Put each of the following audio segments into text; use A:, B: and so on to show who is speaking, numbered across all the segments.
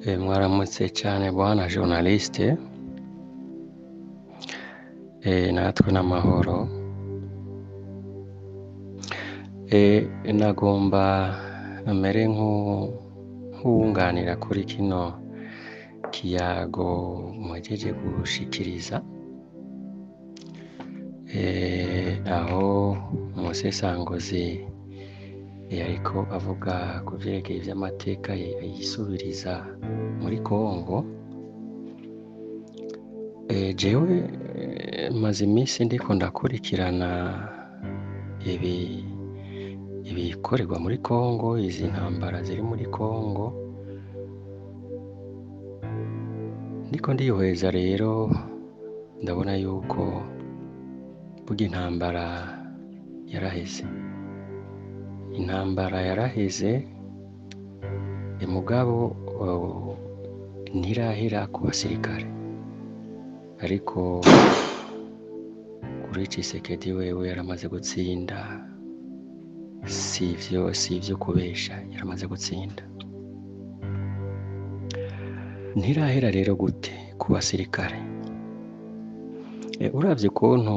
A: Mwaramutse cyane bwana journaliste, natwe n'amahoro. Nagomba mere nk'uwunganira kuri kino kiyago mwajeje gushikiriza, aho umusesanguzi yariko avuga ku vyerekeye ivy'amateka yisubiriza muri Kongo. Jewe maze iminsi ndiko ndakurikirana ibikorerwa muri Kongo, izi ntambara ziri muri Kongo. Ndiko ndihweza rero ndabona yuko burya intambara yaraheze. Intambara yaraheze, mugabo ntirahera ku basirikare, ariko kuri Tshisekedi wewe yaramaze gutsinda. Sivyo kubesha, yaramaze gutsinda. Ntirahera rero gute ku basirikare? Uravye ukuntu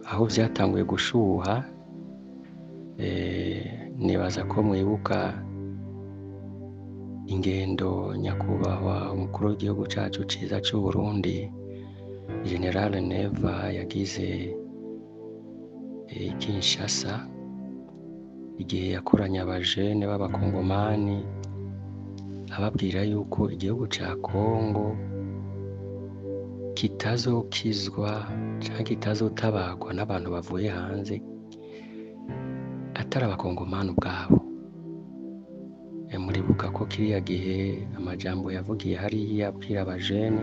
A: aho vyatanguye gushuha, nibaza ko mwibuka ingendo nyakubahwa umukuru w'igihugu cacu ciza c'u Burundi General Neva yagize Kinshasa, igihe yakoranya abajene b'abakongomani ababwira yuko igihugu ca Kongo kitazokizwa canke kitazotabagwa n'abantu bavuye hanze atari abakongomani ubwabo. Muribuka ko kiriya gihe amajambo yavugiye hariya abwira abajene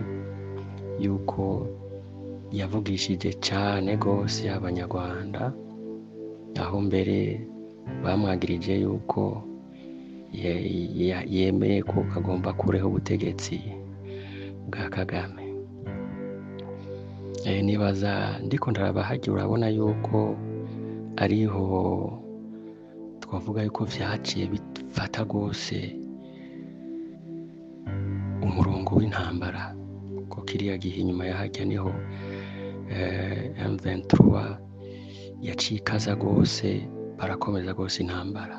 A: yuko yavugishije cane gose abanyarwanda, aho mbere bamwagirije yuko yemeye ko agomba kureho ubutegetsi bwa Kagame. Nibaza ndiko ndaraba harya urabona yuko ariho twavuga yuko vyaciye bifata gose umurongo w'intambara, ko kiriya gihe inyuma ya harya niho M23 yaciye ikaza gose, barakomeza gose intambara.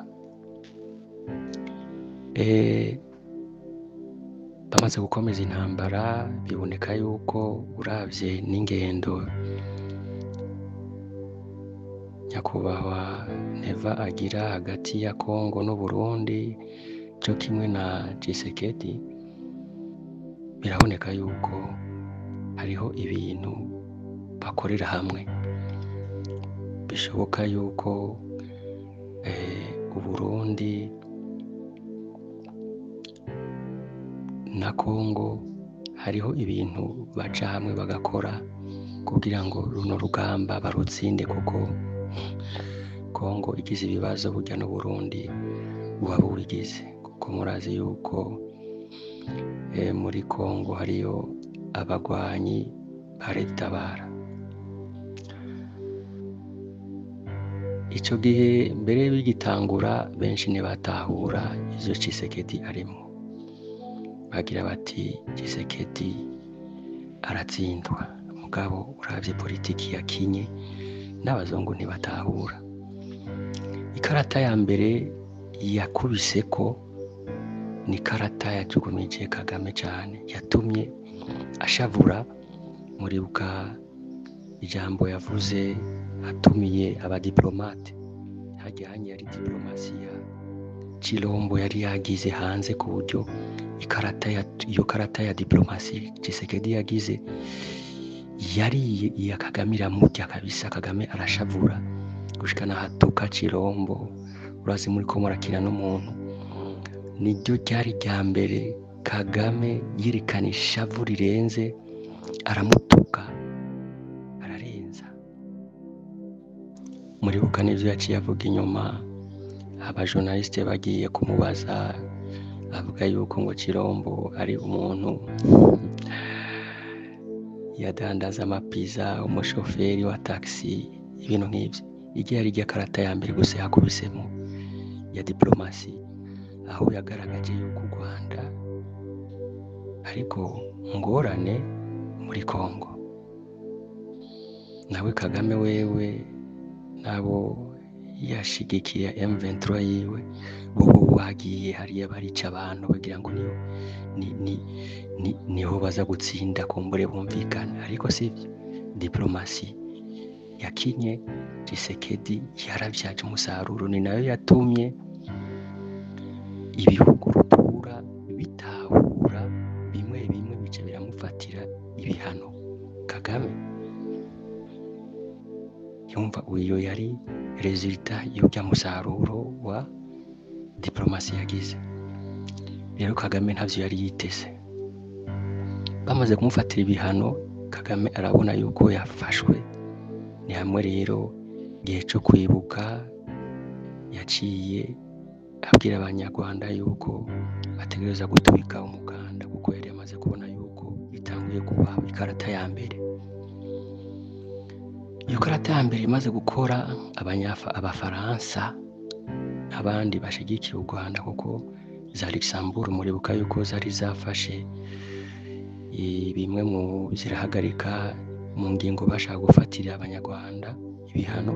A: Bamaze gukomeza intambara, biboneka yuko uravye n'ingendo nyakubahwa Neva agira hagati ya Kongo n'u Burundi co kimwe na Tshisekedi, biraboneka yuko hariho ibintu bakorera hamwe. Bishoboka yuko u Burundi na Kongo hariho ibintu baca hamwe bagakora kugira ngo runo rugamba barutsinde, kuko Kongo igize ibibazo burya n'u Burundi buba bubigize, kuko murazi yuko muri Kongo hariyo abagwanyi ba Tabara. Ico gihe mbere bigitangura benshi ntibatahura ivyo Tshisekedi arimo, bagira bati Tshisekedi aratsindwa. Mugabo uravye politiki yakinye n'abazungu ntibatahura. Ikarata ya mbere yakubiseko ni karata yajugumije Kagame cane, yatumye ashavura. Muribuka ijambo yavuze atumiye abadiplomate, harya yari diplomasi ya Chilombo yari yagize hanze, ku buryo iyo karata ya diplomasi Tshisekedi yagize yari iya Kagame, iramurya kabisa. Kagame arashavura gushikana hatuka Chilombo. Urazi muriko murakina n'umuntu, niryo ryari rya mbere Kagame yerekana ishavu rirenze, aramutuka, ararenza. Muribuka n'ivyo yaciye avuga inyuma, abajournaliste bagiye kumubaza, avuga yuko ngo Chilombo ari umuntu yadandaza amapiza, umushoferi wa taxi, ibintu nk'ivyo. Igihe ari rya karata ya mbere gusa yakubisemo ya diplomasi, aho yagaragaje yuko u Rwanda ariko ngorane muri Kongo. Nawe Kagame wewe nabo yashigikiye M23 yiwe bo bagiye hariya barica abantu bagira ngo niho baza gutsinda kumbure bumvikana, ariko si diplomasi yakinye Tshisekedi yaravyaje umusaruro. Ni nayo yatumye ibihugu rutura bitahura bimwe bice biramufatira ibihano. Kagame yumva uyo yari resultat y'urya musaruro wa diplomasi yagize. Rero Kagame ntavyo yari yiteze. Bamaze kumufatira ibihano, Kagame arabona yuko yafashwe. Ni hamwe rero gihe cyo kwibuka yaciye abwira abanyarwanda yuko bategereza gutubika umuganda, kuko yari yamaze kubona yuko bitanguye kuba ikarata ya mbere. Iyo karata ya mbere imaze gukora, abafaransa abandi bashigikiye u Rwanda, kuko za Luxembourg muribuka yuko zari zafashe bimwe mu zirahagarika mu ngingo bashaka gufatira abanyarwanda ibihano,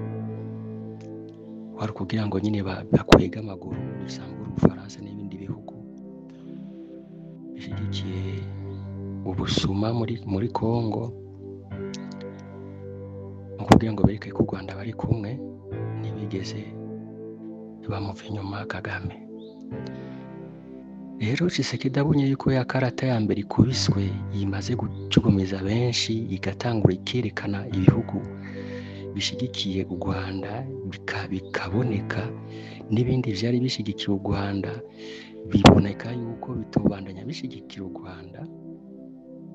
A: wari kugira ngo nyine bakwega amaguru Luxembourg, Ubufaransa n'ibindi bihugu bishigikiye ubusuma muri Kongo, mu kugira ngo bereke ko u Rwanda bari kumwe. Ntibigeze bamuva inyuma Kagame. Rero Tshisekedi abonye yuko ya karata ya mbere ikubiswe, yimaze gucugumiza benshi, igatangura ikerekana ibihugu bishigikiye u Rwanda bikaboneka, n'ibindi vyari bishigikiye u Rwanda biboneka yuko bitobandanya bishigikiye u Rwanda,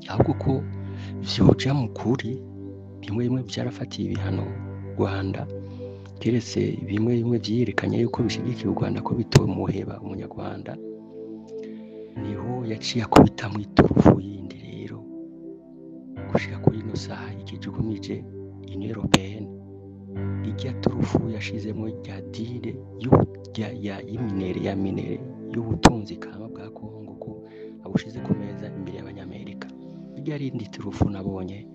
A: ahubwo ko vyoja mu kuri. Bimwe byarafatiye ibihano Rwanda, keretse bimwe vyerekanye yuko bishigikiye u Rwanda ko bitomuheba umunyarwanda. Niho yaciye akubita mu iturufu yindi rero gushika kuri ino saha ikijugumije Union Européenne. Irya turufu yashizemo rya dile ya minere y'ubutunzi kama bwa Kongo, ko abushize ku meza imbere y'abanyamerika. Irya rindi turufu nabonye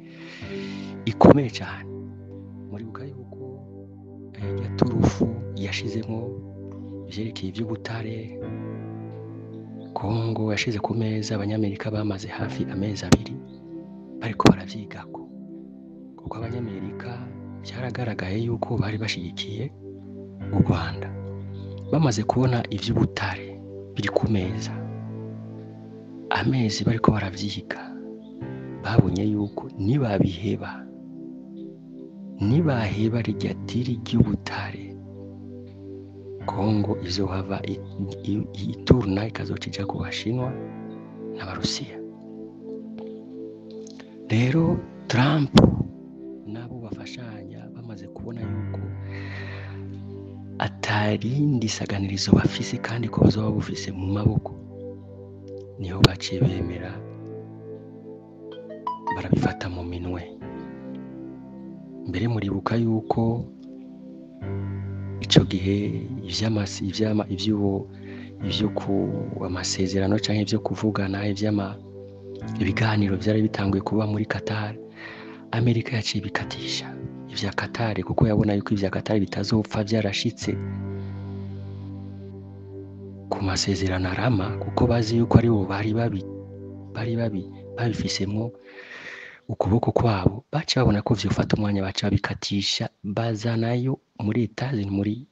A: ikomeye cyane. Muribuka yuko irya turufu yashizemo ivyerekeye ivy'ubutare. Kongo yashize ku meza, abanyamerika bamaze hafi amezi 2 bariko baravyigako, kuko abanyamerika byaragaragaye yuko bari bashigikiye u Rwanda. Bamaze kubona ivy'ubutare biri ku meza, amezi bariko baravyiga, babonye yuko nibaheba rirya diri ry'ubutare, Kongo izohava ituruna ikazocija ku Bashinwa n'Abarusiya. Rero Trump nabo bafashanya bamaze kubona yuko atarindi isaganirizo bafise kandi ko bazoba bufise mu maboko, niho baciye bemera barabifata mu minwe. Mbere muribuka yuko ico gihe ivyo ku amasezerano canke ivyo kuvugana ibiganiro vyari bitanguye kuba muri Qatar, Amerika yaciye bikatisha ivya Qatar, kuko yabona yuko ivya Qatar bitazopfa vyarashitse ku masezerano arama, kuko bazi yuko ari bo bari babifisemo ukuboko kwabo. Baca babona ko vyofata umwanya, baca bikatisha bazanayo muri Etats-Unis,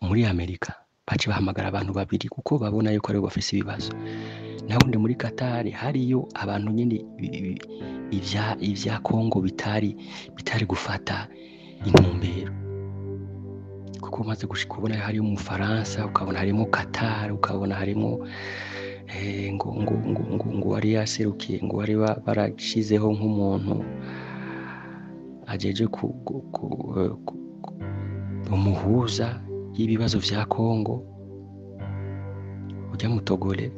A: muri Amerika. Baca bahamagara abantu 2 kuko babona yuko ari bo bafise ibibazo. Nahundi muri Qatar hariyo abantu nyine ivya Kongo bitari gufata intumbero, kuko maze gushikubona hari mu Faransa, ukabona harimo Qatar, ukabona harimo ngo wari yaserukiye, ngo wari barashizeho nk'umuntu ajeje umuhuza y'ibibazo vya Kongo, ujya mutogole.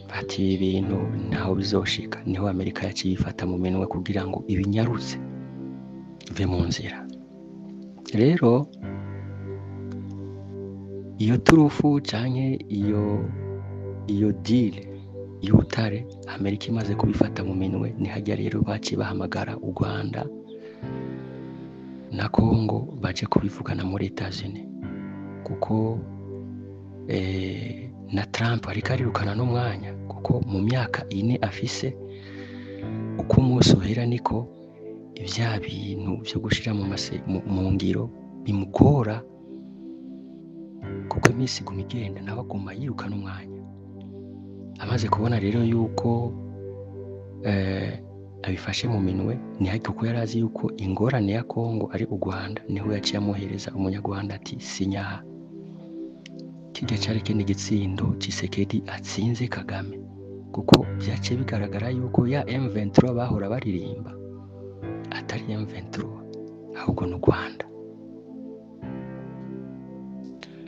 A: Bati ibintu ntaho bizoshika. Niho Amerika yaciye ifata mu minwe kugira ngo ibinyarutse bive mu nzira. Rero iyo turufu canke iyo deal y'ubutare Amerika imaze kubifata mu minwe, ni hajya rero baciye bahamagara u Rwanda na Congo baje kubivugana muri Etats-Unis, kuko na Trump ariko arirukana n'umwanya, kuko mu myaka 4 afise uko umunsi uhera niko ibya bintu byo gushira mu ngiro bimugora, kuko iminsi iguma igenda nawe aguma yirukana umwanya. Amaze kubona rero yuko abifashe mu minwe, ni hake kuko yari azi yuko ingorane ya Congo ari u Rwanda, niho yaciye amuhereza umunyarwanda ati sinya. Kijya cyari kindi gitsindo Tshisekedi atsinze Kagame, kuko byaciye bigaragara yuko ya M23 bahora baririmba atari M23 ahubwo n'u Rwanda.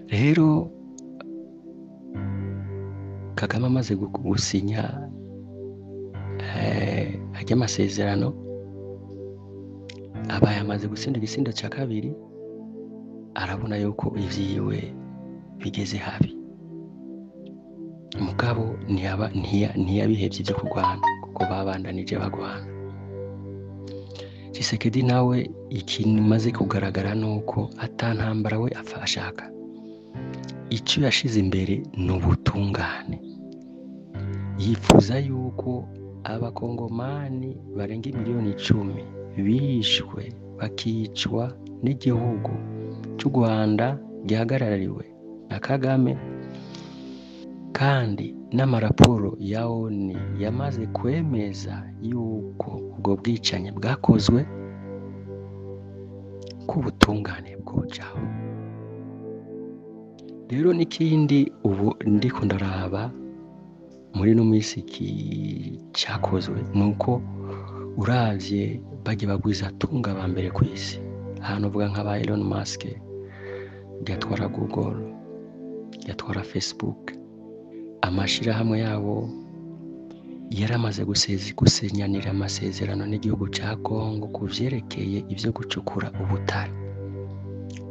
A: Rero Kagame amaze gusinya ajya amasezerano, abaye amaze gutsinda igisindo cya kabiri, arabona yuko ivyiwe bigeze habi. Mugabo ntiyabihevye ibyo kurwana, kuko babandanije bagwana. Tshisekedi nawe ikintu maze kugaragara nuko atantambara we apfa ashaka. Icyo yashize imbere ni ubutungane. Yifuza yuko abakongomani barenga 10,000,000 bishwe bakicwa n'igihugu cy'u Rwanda gihagarariwe na Kagame, kandi n'amaraporo ya ONU yamaze kwemeza yuko ubwo bwicanyi bwakozwe, ku butungane bwojaho. Rero n'ikindi ubu ndiko ndaraba muri no minsi cyakozwe, nuko uravye bajye bagwiza tunga ba mbere ku isi, ahantu uvuga nk'aba Elon Musk yatwara Google, yatwara Facebook, amashirahamwe yabo yaramaze gusenyanira amasezerano n'igihugu cya Congo kuvyerekeye ivyo gucukura ubutare.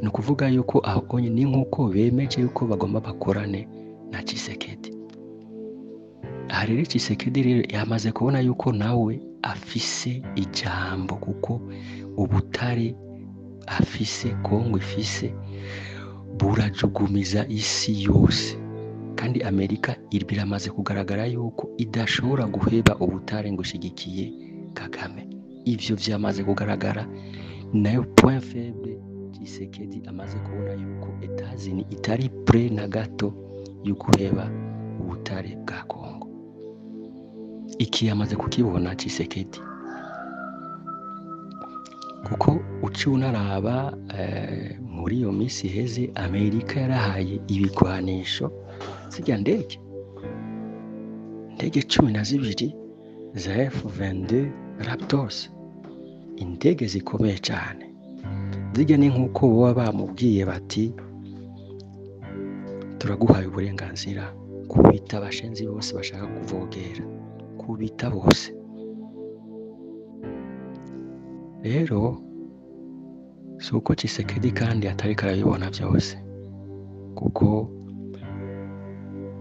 A: Ni ukuvuga yuko aho ni nk'uko bemeje yuko bagomba bakorane na Tshisekedi. Aha rero Tshisekedi rero yamaze kubona yuko nawe afise ijambo, kuko ubutare afise, Congo ifise, burajugumiza isi yose, kandi Amerika biramaze kugaragara yuko idashobora guheba ubutare ngo ushigikiye Kagame. Ivyo vyamaze kugaragara, nayo point faible Tshisekedi amaze kubona yuko Etats-Unis itari pre na gato y'uguheba ubutare bwa Congo. Iki yamaze kukibona Tshisekedi, kuko uci unaraba muri iyo minsi iheze Amerika yarahaye ibigwanisho zijya ndege 12 za F-22 Raptors, indege zikomeye cyane. Zijya ni nk'uko baba bamubwiye bati turaguhaye uburenganzira kubita abashenzi bose bashaka kuvogera, kubita bose. Rero suko Tshisekedi kandi atari karabibona byose, kuko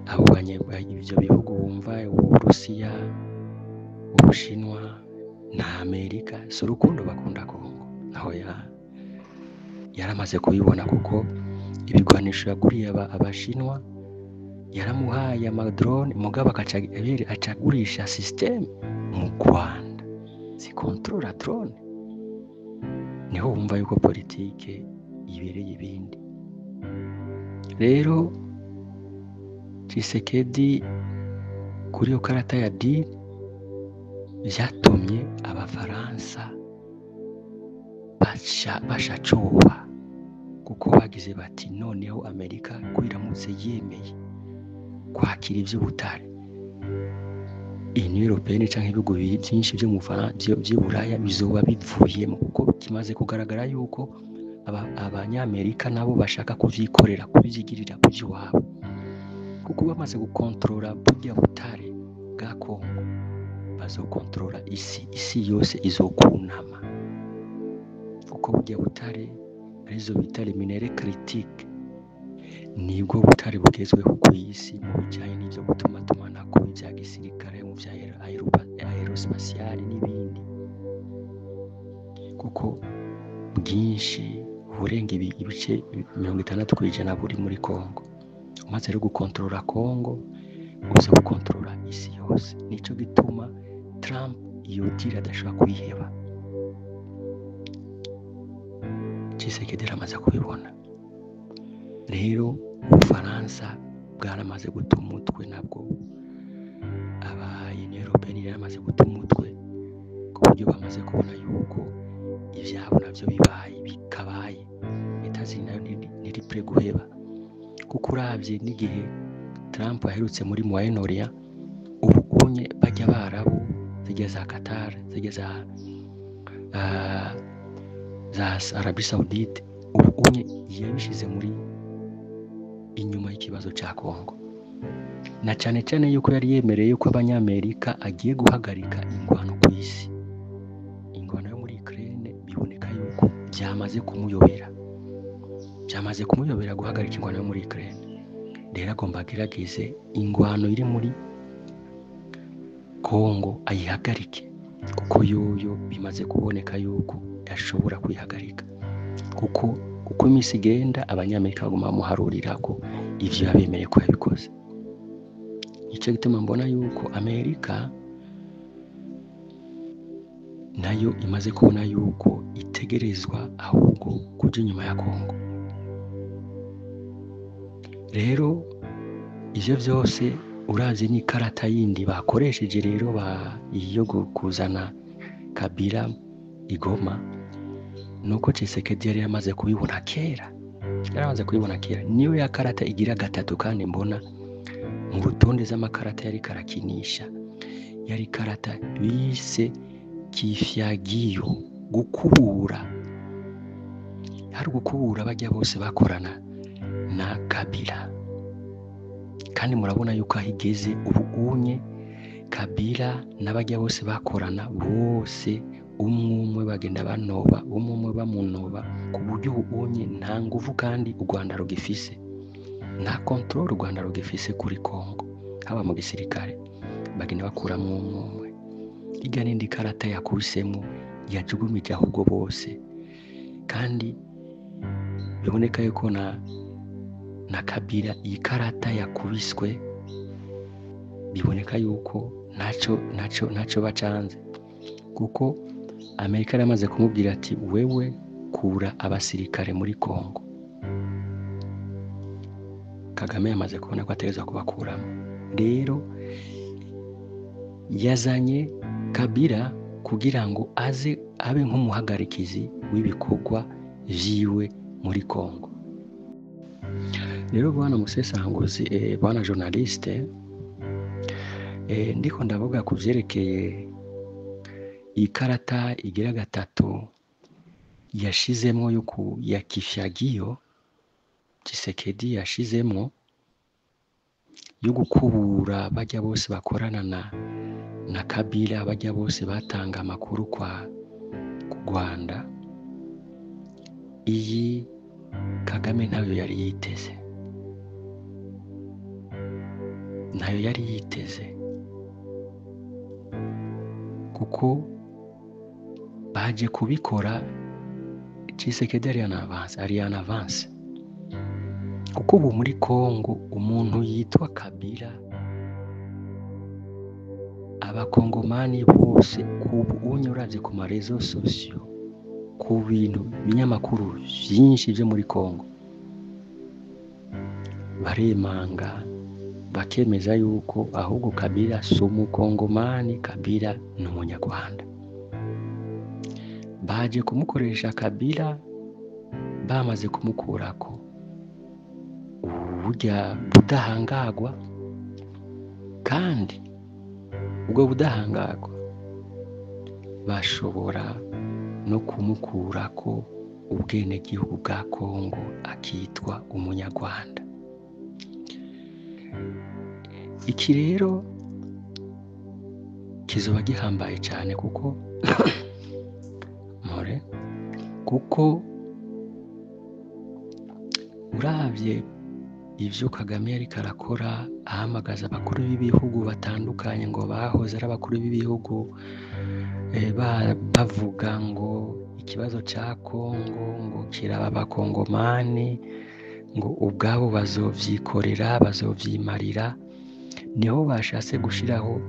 A: abo ibyo bihugu bumva Uburusiya, Ubushinwa na Amerika si urukundo bakunda Congo, aho yaramaze kubibona, kuko ibigwanisho yaguriye Abashinwa yaramuhaye amadrone, mugabo acagurisha system mu Rwanda zikontrola drone. Niho wumva yuko politike ibereye ibindi. Rero Tshisekedi kuri yo karata ya deal byatumye Abafaransa bashacoba, kuko bagize bati noneho Amerika kwiramutse yemeye kwakira iby'ubutare, Union Européenne cyangwa ibihugu byinshi byo mu Buraya bizoba bivuyemo, kuko kimaze kugaragara yuko abanyamerika nabo bashaka kuvyikorera, kubyigirira kuby'iwabo, kuko bamaze gukontrola burya butare bwa Congo, bazokontrola isi yose izokunama, kuko burya butare arizo bita minere critique nibwo butari bugezweho ku isi mu bijyanye n'ibyo gutumatumanako ibya gisirikare, mu bya aerospatiale n'ibindi, kuko bwinshi burenga ibice 60% buri muri Congo. Umaze rero gukontorora Congo uza gukontorora isi yose. Nicyo gituma Trump yogira adashobora kwiheba. Tshisekedi amaze kubibona. Rero Ubufaransa bwaramaze guta umutwe, nabwo Union Européenne yaramaze guta umutwe, ku buryo bamaze kubona yuko ibyabo nabyo bikabaye. Etazi nayo ntiri pre guheba, kuko uravye n'igihe Trump aherutse muri Moyen-Orient, ubu unye bajya barabu zijya za Qatar, zijya za Arabie Saoudite, ubu unye yabishize muri inyuma y'ikibazo cya Congo, na cyane cyane yuko yari yemereye ko Abanyamerika agiye guhagarika ingwano ku isi. Ingwano yo muri Ukraine biboneka yuko byamaze kumuyobera guhagarika ingwano yo muri Ukraine. Rero agomba agerageze ingwano iri muri Congo ayihagarike, kuko yoyo bimaze kuboneka yuko yashobora kwihagarika, kuko iminsi igenda Abanyamerika baguma bamuharurira ko ivyo yabemereye ko yabikoze. Icyo gituma mbona yuko Amerika nayo imaze kubona yuko itegerezwa ahubwo kuja inyuma ya Congo. Rero ivyo byose urazi ni karata yindi bakoresheje rero iyo kuzana Kabila igoma, nuko Tshisekedi yari yamaze kubibona kera. Niyo ya karata igira gatatu, kandi mbona mu rutonde z'amakarata yari karakinisha, yari karata bise kifyagiyo, gukubura. Hari gukubura bajya bose bakorana na Kabila, kandi murabona yuko ahigeze ubu unye Kabila n'abajya bose bakorana bose, umwe bagenda banoba, umwe bamunoba, ku buryo ubu unye nta nguvu kandi u Rwanda rugifise, nta control u Rwanda rugifise kuri Congo, haba mu gisirikare bagenda bakuramo umwe. Iga n'indi karata yakubisemo yajugumije ahubwo bose, kandi biboneka yuko na Kabila iyi karata yakubiswe, biboneka yuko ntacyo bacanze, kuko Amerika yaramaze kumubwira ati wewe kura abasirikare muri Congo. Kagame yamaze kubona ko ategereza kubakuramo. Rero yazanye Kabila kugira ngo aze abe nk'umuhagarikizi w'ibikorwa vyiwe muri Congo. Rero bwana musesanguzi, bwana journaliste, ndiko ndavuga ku vyerekeye iyi karata igira gatatu yashizemo ya kifyagiyo Tshisekedi yashizemo yo gukubura bajya bose bakorana na Kabila, bajya bose batanga amakuru ku Rwanda. Iyi Kagame ntayo yari yiteze, kuko baje kubikora Tshisekedi ari en avance, kuko ubu muri Congo umuntu yitwa Kabila, abakongomani bose kubu unye uravye ku marezo sosio, ku bintu binyamakuru vyinshi vyo muri Congo, baremanga bakemeza yuko ahubwo Kabila si umukongomani, Kabila ni umunyarwanda. Baje kumukoresha Kabila, bamaze kumukurako uburya budahangagwa, kandi ubwo budahangagwa bashobora no kumukurako ubwenegihugu bwa Congo akitwa umunyarwanda. Iki rero kizoba gihambaye cyane, kuko uravye ivyo Kagame yariko arakora ahamagaza abakuru b'ibihugu batandukanye ngo bahoze ari abakuru b'ibihugu bavuga ngo ikibazo ca Kongo ngo kiraba abakongomani ngo ubwabo bazovyikorera bazovyimarira, niho bashatse gushiraho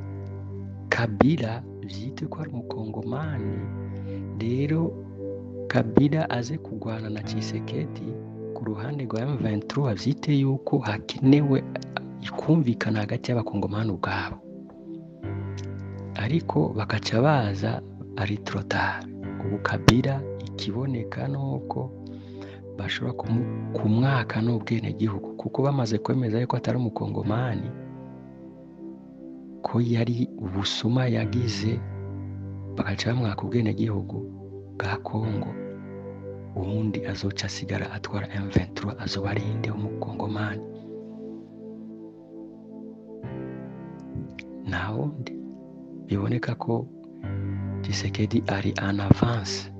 A: Kabila vyitwe ko ari umukongomani. Rero Kabila aze kurwana na Tshisekedi ku ruhande rwa M23 vyite yuko hakenewe ikumvikana hagati y'abakongomani ubwabo, ariko bakaca baza ari trop. Ubu Kabila ikiboneka nuko bashobora kumwaka n'ubwenegihugu, kuko bamaze kwemeza yuko atari umukongomani, ko yari ubusuma yagize, bagaca bamwaka ubwenegihugu bwa Kongo, ubundi azoca asigara atwara M23 azoba ari inde umukongomani. Nawundi biboneka ko Tshisekedi ari en avance,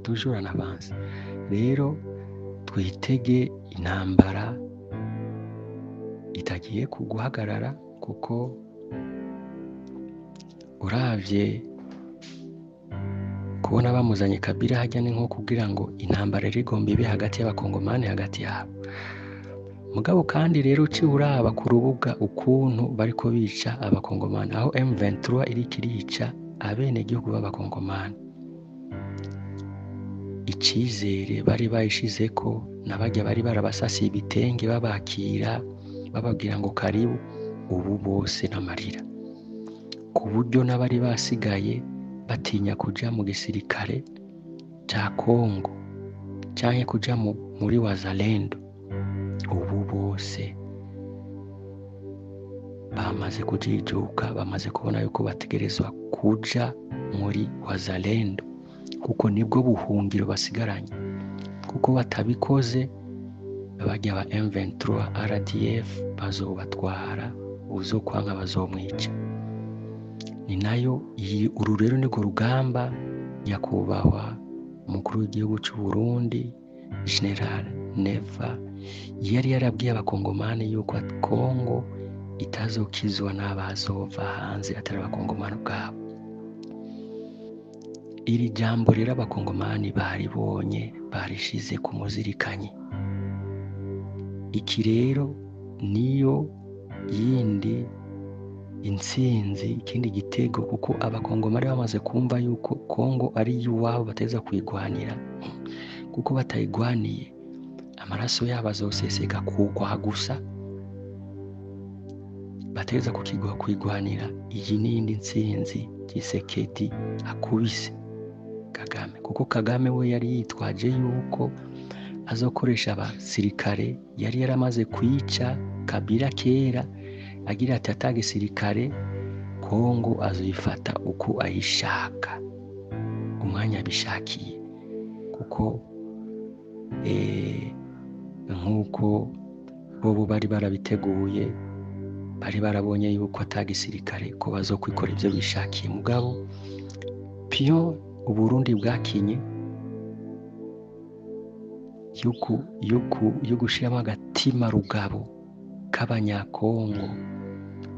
A: toujours en avance. Rero twitege intambara itagiye guhagarara, kuko uravye kubona bamuzanye Kabila hajya ni nko kugira ngo intambara rigomba ibe hagati y'abakongomani hagati yabo. Mugabo kandi rero uci uraba ku rubuga ukuntu bariko bica abakongomani, aho M23 iriko irica abenegihugu b'abakongomani, icizere bari bayishizeko n'abarya bari barabasasiye ibitenge babakira bababwira ngo karibu, ubu bose n'amarira, ku buryo n'abari basigaye batinya kuja mu gisirikare ca Kongo canke kuja muri Wazalendo. Ubu bose bamaze kujijuka, bamaze kubona yuko bategerezwa kuja muri Wazalendo, kuko nibwo buhungiro basigaranye, kuko batabikoze abarya ba M23 RDF bazobatwara, uzokwanka bazomwica. Ni nayo uru rero niko rugamba nyakubahwa umukuru w'igihugu cy'u Burundi General Neva yari yarabwiye abakongomani yuko Kongo itazokizwa n'abazova hanze atari abakongomani ubwabo. Iri jambo rero abakongomani baribonye, barishize ku muzirikanyi. Iki rero niyo yindi intsinzi, ikindi gitego, kuko abakongomani bamaze kumva yuko Kongo ari iwabo bateza kwigwanira, kuko batayigwaniye amaraso yabo azoseseka kugwa gusa, bateza kukigwa kwigwanira. Iyi ni indi ntsinzi Tshisekedi akubise Kagame, kuko Kagame we yari yitwaje yuko azokoresha abasirikare yari yaramaze kwica Kabila kera, agira ati atagisirikare Kongo azoyifata uko ayishaka umwanya bishakiye, kuko nk'uko bobo bari barabiteguye, bari barabonye yuko atagisirikare ko bazokwikora ibyo bishakiye. Mugabo piyo Uburundi bwakinye yo gushiramo agatima rugabo k'abanyakongo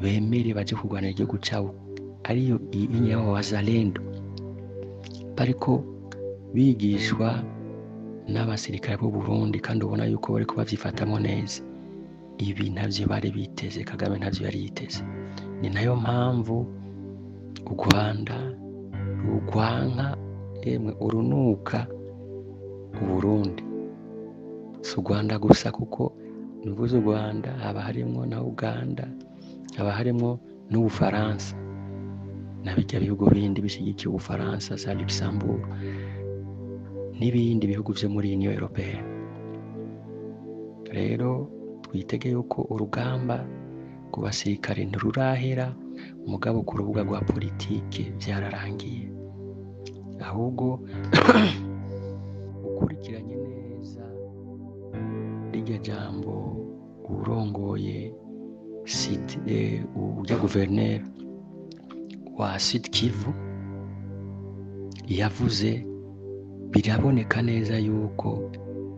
A: bemere baje kurwanira igihugu cyabo, ariyo inyawa Wazalendo, bariko bigishwa n'abasirikare b'u Burundi, kandi ubona yuko bariko bavyifatamo neza. Ibi ntavyo bari biteze, Kagame ntavyo yari yiteze. Ni nayo mpamvu u Rwanda rugwanka urunuka u Burundi. Si u Rwanda gusa, kuko nuvuze u Rwanda haba harimwo na Uganda, haba harimwo n'Ubufaransa na bijya bihugu bindi bishigikiye Ubufaransa, za Luxembourg n'ibindi bihugu vyo muri Union Européenne. Rero twitege yuko urugamba ku basirikare ntirurahera, mugabo ku rubuga rwa politike byararangiye, ahubwo ukurikiranye neza rirya jambo urongoye ujya guverineri wa Sud Kivu yavuze, biraboneka neza yuko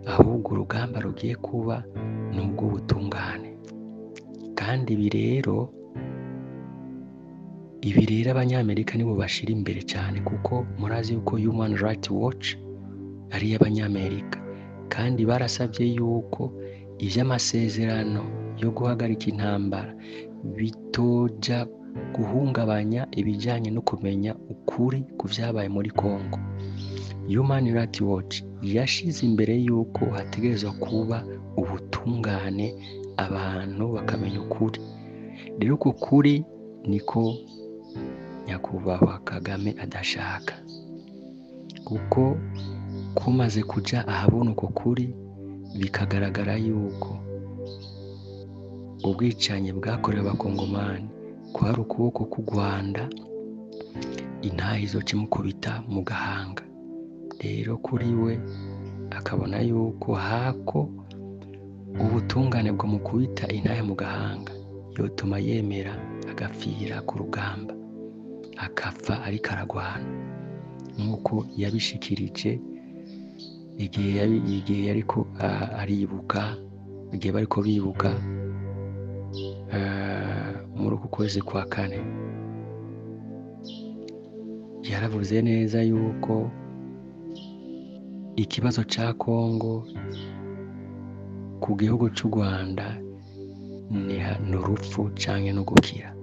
A: ahubwo urugamba rugiye kuba ni ubw'ubutungane. Kandi ibi rero abanyamerika nibo bashira imbere cyane, kuko murazi yuko Human Rights Watch ari iy'abanyamerika, kandi barasabye yuko iby'amasezerano yo guhagarika intambara bitoja guhungabanya ibijyanye no kumenya ukuri ku byabaye muri Congo. Human Rights Watch yashize imbere yuko hategerezwa kuba ubutungane, abantu bakamenya ukuri. Rero uko kuri niko nyakubahwa Kagame adashaka, kuko kumaze kuja ahabona uko kuri bikagaragara yuko ubwicanyi bwakorewe abakongomani kwari ukuboko k'u Rwanda, intahe izoca imukubita mu gahanga. Rero kuri we akabona yuko hako ubutungane bwo mukubita intahe mu gahanga yotuma yemera agapfira ku rugamba, akapfa ariko aragwana, nk'uko yabishikirije igihe yariko aribuka, igihe bariko bibuka muri uku kwezi kwa kane. Yaravuze neza yuko ikibazo ca Kongo ku gihugu c'u Rwanda ni urupfu canke no gukira.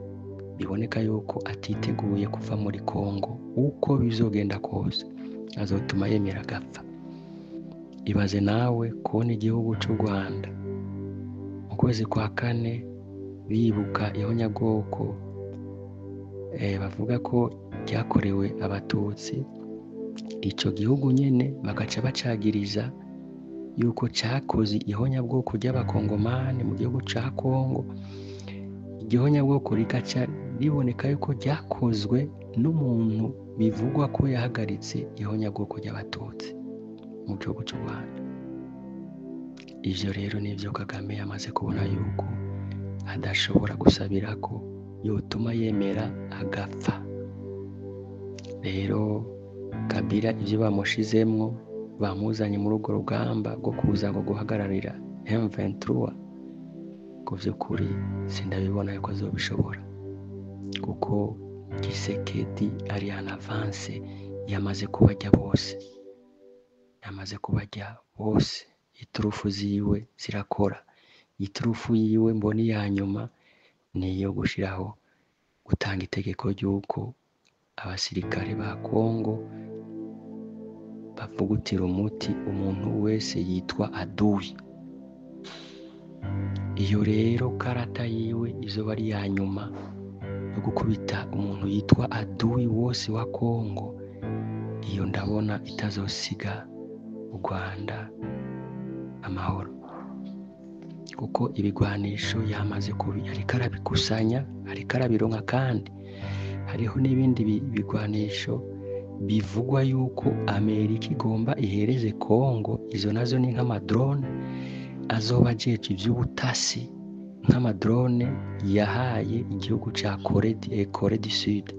A: Biboneka yuko atiteguye kuva muri Kongo, uko bizogenda kose azotuma yemera agapfa. Ibaze nawe kubona igihugu c'u Rwanda mu kwezi kwa kane bibuka ihonyabwoko bavuga ko ryakorewe abatutsi, ico gihugu nyene bagaca bacagiriza yuko cakoze ihonyabwoko ry'abakongomani mu gihugu ca Kongo. Igihonyabwoko rigaca riboneka yuko ryakozwe n'umuntu bivugwa ko yahagaritse ihonyabwoko ry'abatutsi mu gihugu cy'u Rwanda. Ivyo rero nivyo Kagame yamaze kubona yuko adashobora gusabira ko yotuma yemera agapfa. Rero Kabila ivyo bamushizemwo, bamuzanye muri urwo rugamba rwo kuza ngo guhagararira M23, ku vy'ukuri sindabibona yuko azobishobora, kuko Tshisekedi ari en avance, yamaze kubarya bose, iturufu ziwe zirakora. Iturufu yiwe mboni ya nyuma ni iyo gushiraho gutanga itegeko ry'uko abasirikare ba Kongo bavugutira umuti umuntu wese yitwa adui. Iyo rero karata yiwe izoba ari ya nyuma yo gukubita umuntu yitwa adui wose wa Kongo. Iyo ndabona itazosiga u Rwanda amahoro, kuko ibigwanisho yamaze ariko arabikusanya, ariko arabironka, kandi hariho n'ibindi bigwanisho bivugwa yuko Amerika igomba ihereze Kongo. Izo nazo ni nk'amadrone azoba ajeje ivy'ubutasi, nk'amadrone yahaye igihugu ca Corée du Sud.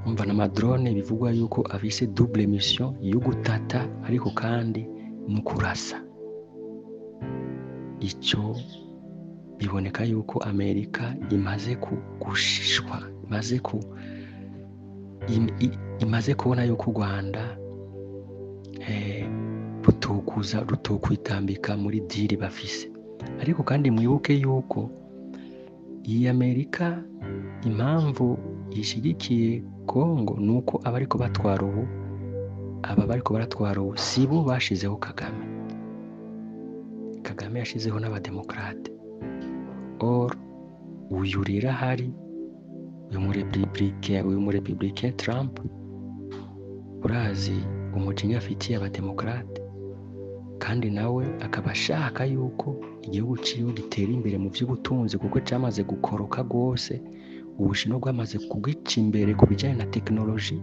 A: Umva n'amadrone bivugwa yuko afise double mission yo gutata ariko kandi no kurasa. Ico biboneka yuko Amerika imaze gushishwa, imaze kubona yuko u Rwanda rutokwitambika muri diri bafise. Ariko kandi mwibuke yuko iyi Amerika impamvu yishigikiye Kongo nuko abariko baratwara ubu sibo bashizeho Kagame. Kagame yashizeho n'abademokrate. Or uyu rero ahari, uyu mu Republicain Trump, urazi umujinya afitiye abademokrate, kandi nawe akaba ashaka yuko igihugu ciwe gitera imbere mu vy'ubutunzi, kuko cyamaze gukoroka rwose. Ubushinwa bwamaze kugica imbere ku bijyanye na tekinoloji.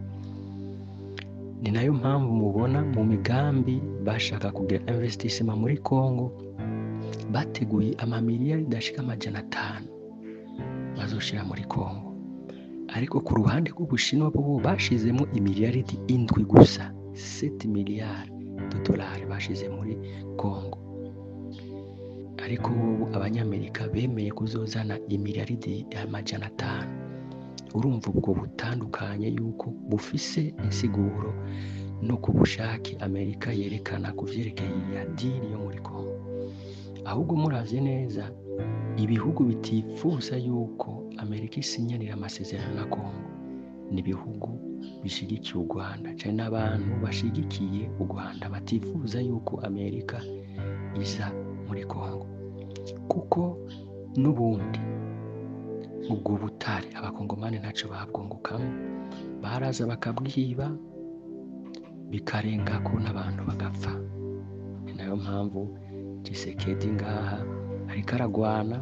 A: Ni nayo mpamvu mubona mu migambi bashaka kugira investissement muri Kongo, bateguye amamiliyari dashika 500 bazoshira muri Kongo. Ariko ku ruhande rw'Ubushinwa bo bashizemo imiliyaridi 7 gusa, 7 miliyari $2 bashize muri Kongo, ariko ubu abanyamerika bemeye kuzozana imiliyaridi 500. Urumva ubwo butandukanye yuko bufise insiguro no ku bushake Amerika yerekana ku vyerekeye ya diri yo muri Kongo. Ahubwo muravye neza, ibihugu bitifuza yuko Amerika isinyanira amasezerano na Kongo ni ibihugu bishigikiye u Rwanda, cyane n'abantu bashigikiye u Rwanda batifuza yuko Amerika iza muri Kongo, kuko n'ubundi ubwo butare abakongomani ntacyo babwungukamo, baraza bakabwiba bikarengako n'abantu bagapfa. Ni nayo mpamvu Tshisekedi ngaha ariko aragwana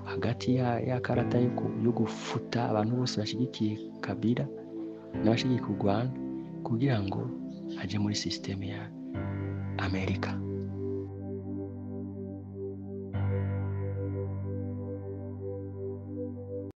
A: hagati ya karata yo gufuta abantu bose bashigikiye Kabila n'abashigikiye u Rwanda kugira ngo aje muri systeme ya Amerika.